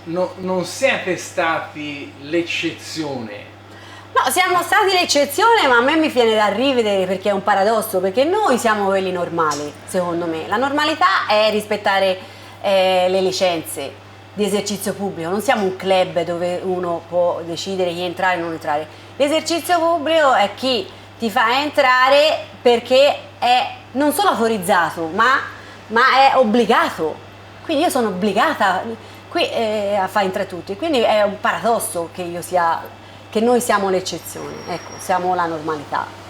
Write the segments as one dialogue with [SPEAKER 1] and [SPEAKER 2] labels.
[SPEAKER 1] non siete stati l'eccezione.
[SPEAKER 2] No, siamo stati l'eccezione, ma a me mi viene da ridere perché è un paradosso, perché noi siamo quelli normali, secondo me. La normalità è rispettare le licenze di esercizio pubblico, non siamo un club dove uno può decidere chi entrare e non entrare. L'esercizio pubblico è chi ti fa entrare perché è non solo autorizzato, ma è obbligato. Quindi io sono obbligata qui a fare entrare tutti, quindi è un paradosso che noi siamo l'eccezione, ecco, siamo la normalità.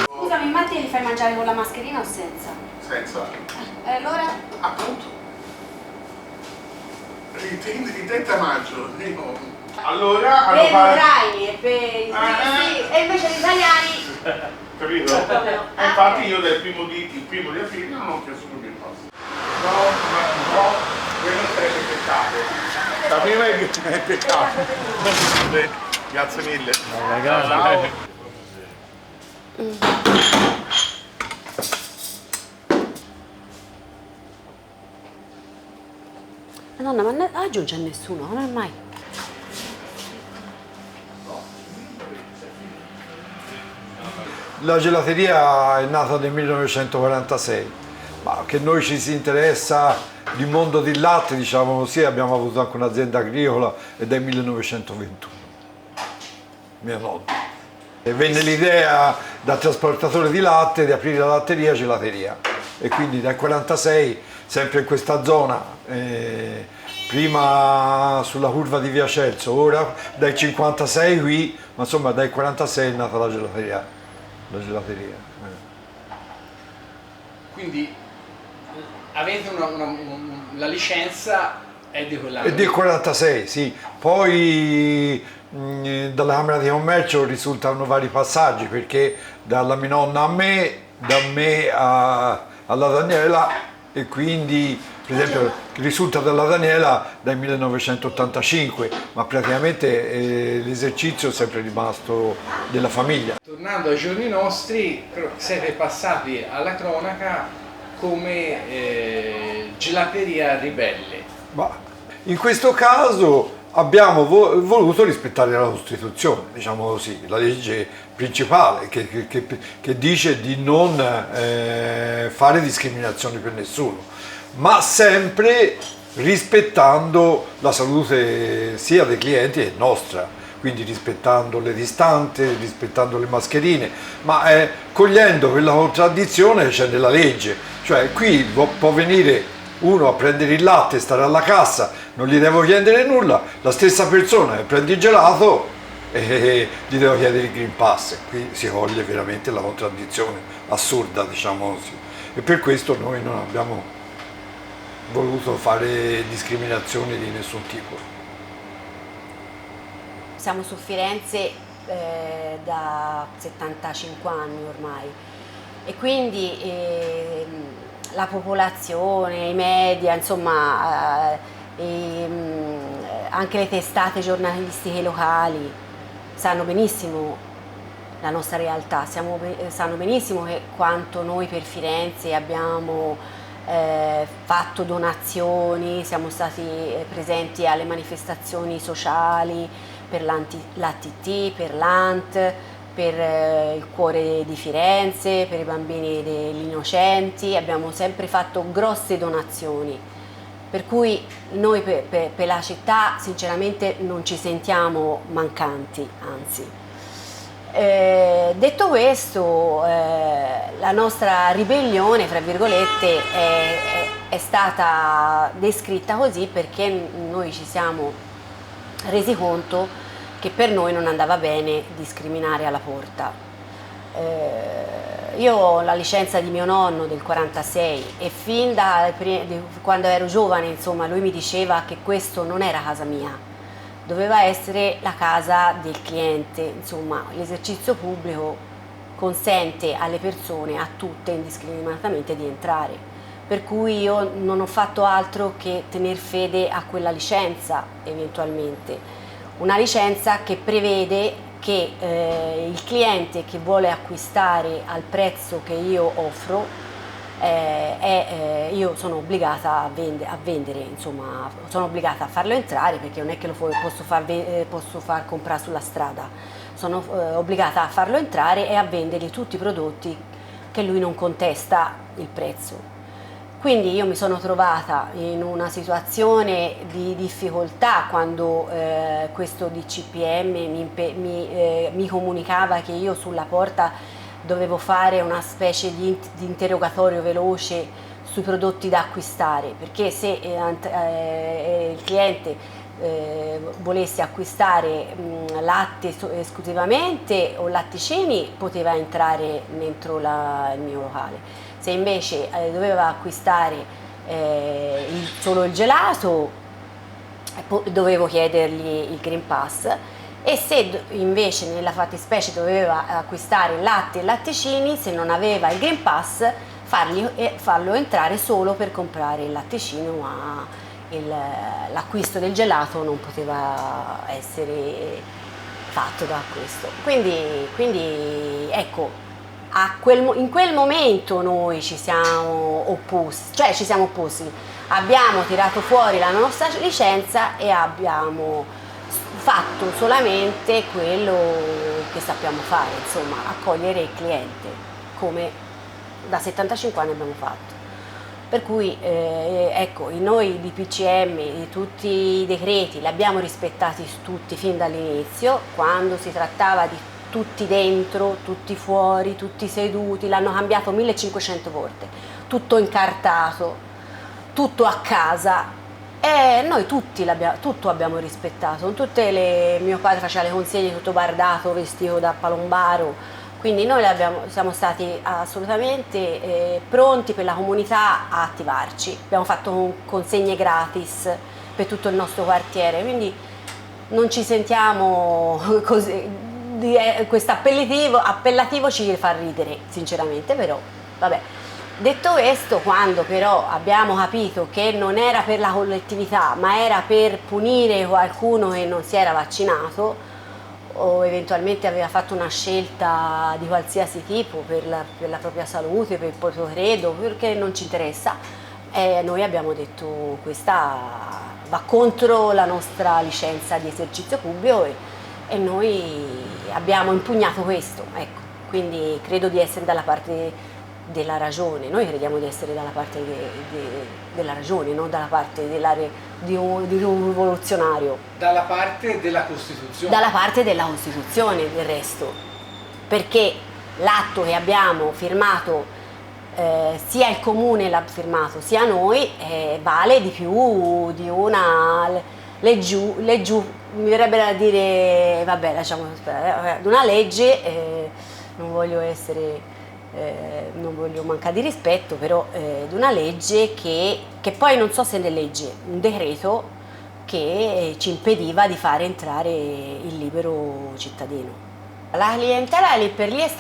[SPEAKER 2] Scusami, ma te li fai mangiare con la mascherina o senza?
[SPEAKER 3] Senza.
[SPEAKER 2] Allora?
[SPEAKER 3] Appunto. Di tenta maggio. Allora
[SPEAKER 2] Per
[SPEAKER 3] hanno
[SPEAKER 2] gli
[SPEAKER 3] fatto.
[SPEAKER 2] ucraini e per i turisti, e invece gli italiani...
[SPEAKER 3] Capito? Infatti io il primo di aprile non ho chiesto più il passo. No, quello sarebbe peccato. Da prima è peccato. Grazie mille. Ciao.
[SPEAKER 2] Madonna, ma oggi non c'è nessuno, come mai?
[SPEAKER 4] La gelateria è nata nel 1946, ma che noi ci si interessa di mondo del latte, diciamo così, abbiamo avuto anche un'azienda agricola ed è 1921, mio nonno. E venne l'idea da trasportatore di latte di aprire la latteria gelateria e quindi dal 1946, sempre in questa zona, prima sulla curva di Via Celso, ora dal 1956 qui, ma insomma dal 1946 è nata la gelateria.
[SPEAKER 1] Quindi avete la licenza è di quell'anno.
[SPEAKER 4] È del 46, sì. Poi dalla Camera di Commercio risultano vari passaggi perché dalla mia nonna a me, da me alla Daniela e quindi per esempio risulta dalla Daniela dal 1985, ma praticamente l'esercizio è sempre rimasto della famiglia.
[SPEAKER 1] Tornando ai giorni nostri, siete passati alla cronaca come gelateria ribelle.
[SPEAKER 4] Ma in questo caso abbiamo voluto rispettare la Costituzione, diciamo così, la legge principale che dice di non fare discriminazioni per nessuno, ma sempre rispettando la salute sia dei clienti che nostra, quindi rispettando le distanze, rispettando le mascherine, ma cogliendo quella contraddizione che c'è nella legge, cioè qui può venire uno a prendere il latte, stare alla cassa, non gli devo chiedere nulla, la stessa persona che prende il gelato e gli devo chiedere il Green Pass. Qui si coglie veramente la contraddizione assurda, diciamo così. E per questo noi non abbiamo voluto fare discriminazioni di nessun tipo.
[SPEAKER 2] Siamo su Firenze da 75 anni ormai e quindi la popolazione, i media, insomma anche le testate giornalistiche locali sanno benissimo la nostra realtà, sanno benissimo quanto noi per Firenze abbiamo fatto donazioni, siamo stati presenti alle manifestazioni sociali per l'ATT, per l'ANT, per il Cuore di Firenze, per i bambini degli innocenti, abbiamo sempre fatto grosse donazioni, per cui noi per la città sinceramente non ci sentiamo mancanti, anzi. Detto questo, la nostra ribellione, fra virgolette, è stata descritta così perché noi ci siamo resi conto che per noi non andava bene discriminare alla porta. Io ho la licenza di mio nonno del 46 e fin da quando ero giovane, insomma, lui mi diceva che questo non era casa mia, doveva essere la casa del cliente, insomma l'esercizio pubblico consente alle persone, a tutte indiscriminatamente di entrare, per cui io non ho fatto altro che tener fede a quella licenza eventualmente, una licenza che prevede che il cliente che vuole acquistare al prezzo che io offro io sono obbligata a vendere, insomma, sono obbligata a farlo entrare, perché non è che posso far comprare sulla strada, sono obbligata a farlo entrare e a vendergli tutti i prodotti che lui non contesta il prezzo. Quindi io mi sono trovata in una situazione di difficoltà quando questo DCPM mi comunicava che io sulla porta dovevo fare una specie di interrogatorio veloce sui prodotti da acquistare, perché se il cliente volesse acquistare latte esclusivamente o latticini poteva entrare dentro il mio locale, se invece doveva acquistare solo il gelato dovevo chiedergli il Green Pass, e se invece nella fattispecie doveva acquistare latte e latticini, se non aveva il Green Pass farlo entrare solo per comprare il latticino, ma l'acquisto del gelato non poteva essere fatto da questo. Quindi ecco, in quel momento noi ci siamo opposti, abbiamo tirato fuori la nostra licenza e abbiamo fatto solamente quello che sappiamo fare, insomma, accogliere il cliente, come da 75 anni abbiamo fatto. Per cui ecco, noi di PCM, di tutti i decreti, li abbiamo rispettati tutti fin dall'inizio, quando si trattava di tutti dentro, tutti fuori, tutti seduti, l'hanno cambiato 1500 volte, tutto incartato, tutto a casa. E noi tutto abbiamo rispettato, mio padre faceva le consegne tutto bardato, vestito da palombaro, quindi noi siamo stati assolutamente pronti per la comunità a attivarci, abbiamo fatto consegne gratis per tutto il nostro quartiere, quindi non ci sentiamo così, questo appellativo ci fa ridere sinceramente, però vabbè. Detto questo, quando però abbiamo capito che non era per la collettività ma era per punire qualcuno che non si era vaccinato o eventualmente aveva fatto una scelta di qualsiasi tipo per la propria salute, per il proprio credo, perché non ci interessa, noi abbiamo detto questa va contro la nostra licenza di esercizio pubblico e noi abbiamo impugnato questo, ecco. Quindi credo di essere dalla parte della ragione, noi crediamo di essere dalla parte della ragione, non dalla parte di un rivoluzionario.
[SPEAKER 1] Dalla parte della Costituzione.
[SPEAKER 2] Dalla parte della Costituzione, del resto, perché l'atto che abbiamo firmato, sia il Comune l'ha firmato, sia noi, vale di più di una leggiù, mi verrebbe da dire, vabbè, lasciamo stare, una legge, non voglio mancare di rispetto, però di una legge che poi non so se è legge, un decreto che ci impediva di fare entrare il libero cittadino. La clientela lì per lì è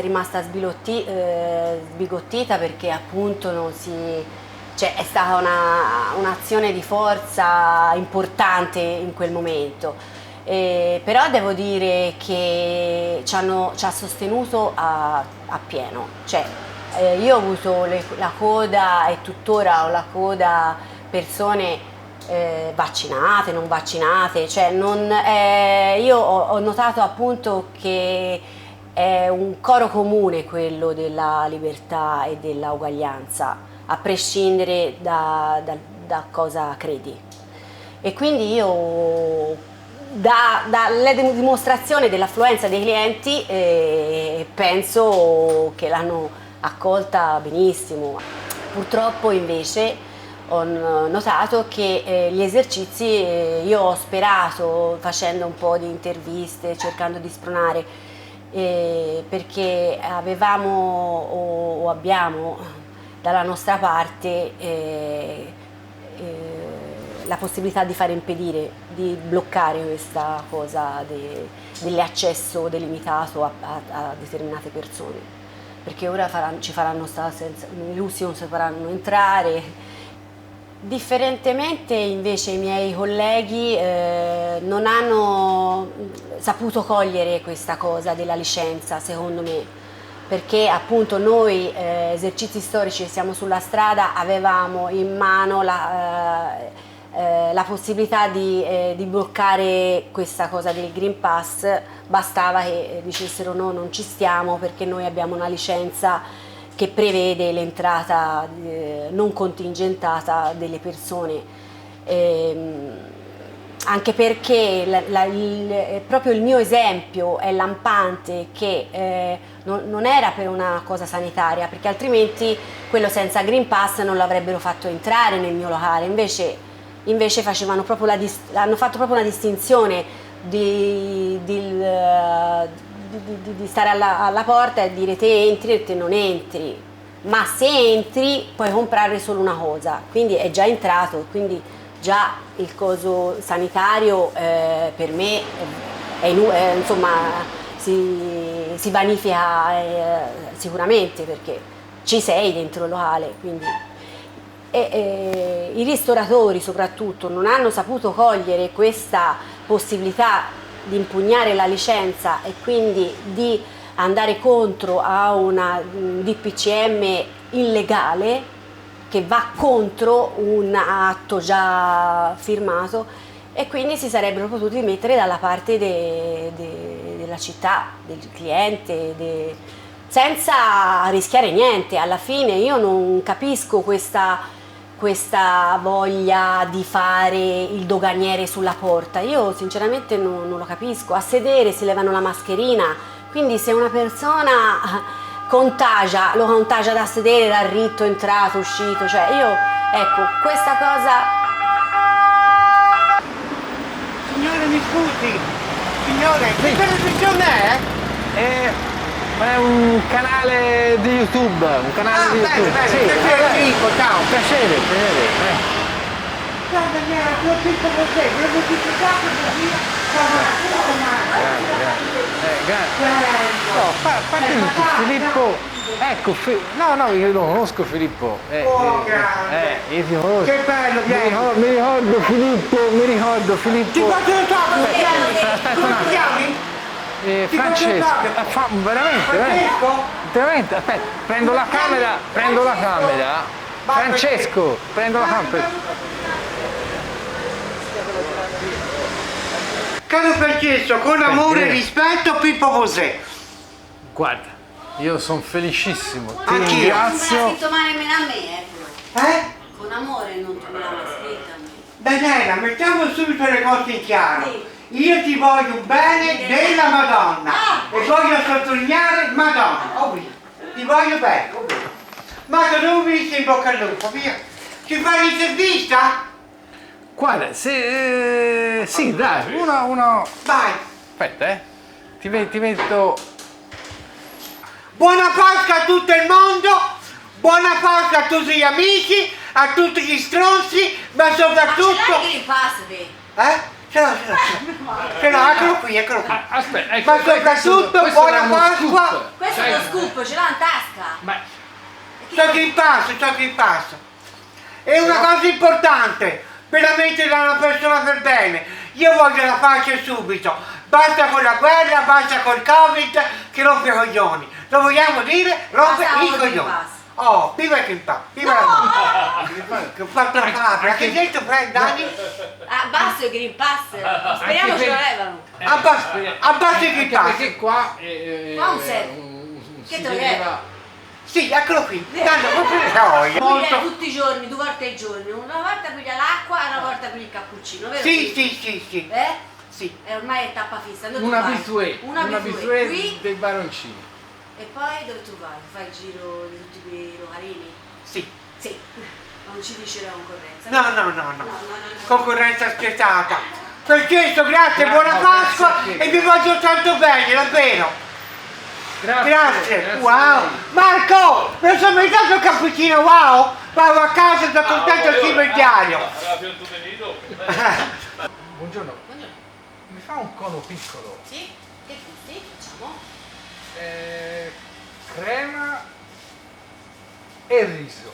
[SPEAKER 2] rimasta sbigottita perché appunto è stata un'azione di forza importante in quel momento. Però devo dire che ci ha sostenuto a pieno, io ho avuto la coda e tuttora ho la coda persone vaccinate, non vaccinate, io ho notato appunto che è un coro comune quello della libertà e della uguaglianza, a prescindere da cosa credi. E quindi io dalla dimostrazione dell'affluenza dei clienti penso che l'hanno accolta benissimo. Purtroppo invece ho notato che gli esercizi, io ho sperato facendo un po' di interviste, cercando di spronare, perché avevamo o abbiamo dalla nostra parte la possibilità di fare impedire di bloccare questa cosa dell'accesso delimitato a determinate persone, perché ora ci faranno stare senza, i russi non si faranno entrare. Differentemente invece i miei colleghi non hanno saputo cogliere questa cosa della licenza, secondo me, perché appunto noi esercizi storici che siamo sulla strada avevamo in mano la possibilità di bloccare questa cosa del Green Pass, bastava che dicessero no, non ci stiamo perché noi abbiamo una licenza che prevede l'entrata non contingentata delle persone, anche perché proprio il mio esempio è lampante, che non era per una cosa sanitaria, perché altrimenti quello senza Green Pass non l'avrebbero fatto entrare nel mio locale, invece facevano proprio hanno fatto proprio una distinzione di stare alla porta e dire te entri e te non entri, ma se entri puoi comprare solo una cosa, quindi è già entrato, quindi già il coso sanitario per me insomma si vanifica sicuramente, perché ci sei dentro il locale, quindi. I ristoratori soprattutto non hanno saputo cogliere questa possibilità di impugnare la licenza e quindi di andare contro a una DPCM illegale che va contro un atto già firmato, e quindi si sarebbero potuti mettere dalla parte della città, del cliente, senza rischiare niente. Alla fine io non capisco questa voglia di fare il doganiere sulla porta, io sinceramente non lo capisco. A sedere si levano la mascherina, quindi se una persona contagia, lo contagia da sedere, dal ritto, entrato, uscito, cioè io, ecco, questa cosa.
[SPEAKER 5] Signore, mi scusi, signore, che televisione è?
[SPEAKER 1] È un canale di YouTube, di YouTube.
[SPEAKER 5] Bene,
[SPEAKER 1] Sì,
[SPEAKER 5] piacere, Enrico, ciao.
[SPEAKER 1] piacere.
[SPEAKER 5] Guarda, mi era più piccolo per te, volevo giustificato così,
[SPEAKER 1] No, fatti Filippo, ecco, no, io lo conosco Filippo.
[SPEAKER 5] Oh, grande.
[SPEAKER 1] Io ti conosco.
[SPEAKER 5] Che bello, vieni.
[SPEAKER 1] Mi ricordo Filippo.
[SPEAKER 5] Ti faccio il tavolo,
[SPEAKER 1] Aspetta un
[SPEAKER 5] come ti
[SPEAKER 1] attimo.
[SPEAKER 5] chiami?
[SPEAKER 1] Francesco, veramente, aspetta, prendo la camera. Francesco, prendo la camera.
[SPEAKER 5] Caro Francesco, con amore e rispetto, Pippo Posè.
[SPEAKER 1] Guarda, io sono felicissimo, ti
[SPEAKER 5] Anch'io.
[SPEAKER 1] ringrazio.
[SPEAKER 2] Non ha scritto male a me, però. Con amore non me l'ha scritta a me.
[SPEAKER 5] Daniela, mettiamo subito le cose in chiaro.
[SPEAKER 2] Sì.
[SPEAKER 5] Io ti voglio bene della Madonna e voglio sottolineare Madonna, ovvio. Ti voglio bene, ovvio. Ma che non mi dici in bocca al lupo, via. Ci fai l'intervista?
[SPEAKER 1] Guarda, sì, dai, uno.
[SPEAKER 5] Vai.
[SPEAKER 1] Aspetta, ti metto.
[SPEAKER 5] Buona Pasqua a tutto il mondo, buona Pasqua a tutti gli amici, a tutti gli stronzi, ma soprattutto.
[SPEAKER 2] Green Pass, te?
[SPEAKER 5] Ce l'ho, eccolo qui.
[SPEAKER 1] Aspetta, ecco,
[SPEAKER 5] Ma soprattutto
[SPEAKER 1] questo
[SPEAKER 5] buona
[SPEAKER 1] era uno
[SPEAKER 5] Pasqua.
[SPEAKER 1] scoop.
[SPEAKER 2] Questo è lo scoop, ce l'ho in tasca.
[SPEAKER 1] Ma
[SPEAKER 5] Ciò che passa. È una cosa importante, veramente da una persona per bene. Io voglio la pace subito. Basta con la guerra, basta col Covid, che rompe i coglioni. Lo vogliamo dire? Rompe
[SPEAKER 2] Basta
[SPEAKER 5] i
[SPEAKER 2] con il
[SPEAKER 5] coglioni.
[SPEAKER 2] Pass.
[SPEAKER 5] Oh, viva il Green Pass, viva la vita. Che ho fatto la capra, che hai detto Dani?
[SPEAKER 2] Abbassa il Green Pass. Speriamo ce lo levano.
[SPEAKER 5] Abbassa il Green Pass.
[SPEAKER 1] perché qua
[SPEAKER 2] Qua un serve. Che te lo leva?
[SPEAKER 5] Sì, eccolo qui. Tanto proprio le noie.
[SPEAKER 2] Piglia
[SPEAKER 5] Molto.
[SPEAKER 2] tutti i giorni, 2 volte al giorno. Una volta piglia l'acqua e una volta piglia il cappuccino, vero?
[SPEAKER 5] Sì. Sì.
[SPEAKER 2] E ormai è tappa fissa. Dove tu
[SPEAKER 1] una
[SPEAKER 2] vai?
[SPEAKER 1] abitué
[SPEAKER 2] Qui
[SPEAKER 1] dei baroncini.
[SPEAKER 2] e poi dove tu vai? Fai il giro di tutti quei localini?
[SPEAKER 5] Sì.
[SPEAKER 2] Sì. Non ci dice la concorrenza.
[SPEAKER 5] No. Concorrenza spietata. Francesco, grazie, buona Pasqua e vi voglio tanto bene, davvero. Grazie. Wow. Marco, non sono mai dato il cappuccino, wow. Vado a casa, sono contento al cibo in diario.
[SPEAKER 1] Buongiorno,
[SPEAKER 2] Buongiorno.
[SPEAKER 1] mi fa un cono piccolo,
[SPEAKER 2] Sì? Che gusti facciamo?
[SPEAKER 1] crema e riso.